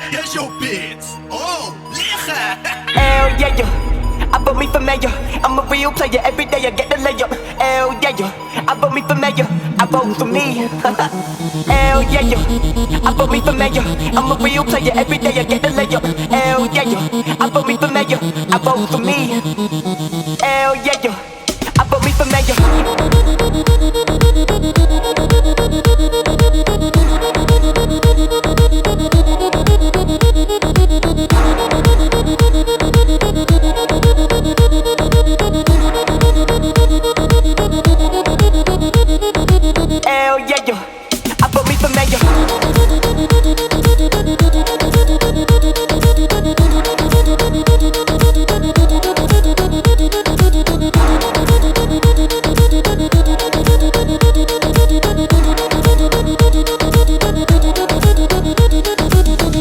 Here's your beats. Oh, lekker. Hell yeah, yeah. I vote me for mayor. I'm a real player. Every day I get the layup. Hell yeah, yeah. I vote me for mayor. I vote for me. Hell yeah, yeah. I vote me for mayor. I'm a real player. Every day I get the layup. Hell yeah, yeah. I vote me for mayor. I vote for me. Hell yeah, yeah. I vote me for mayor. Hell yeah, yeah. I vote me for mayor.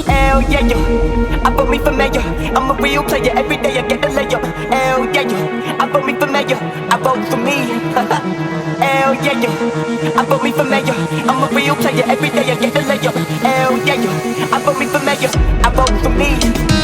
Hell yeah, yeah. I vote me for mayor. I'm a real player. Every day I get the layup. Hell yeah, yeah. I vote me for mayor. I vote for me. Hell yeah, yeah. I vote me for mayor. I'm a real player. Every day I get the layup. Hell yeah, yeah. I vote me for mayor. I vote for me.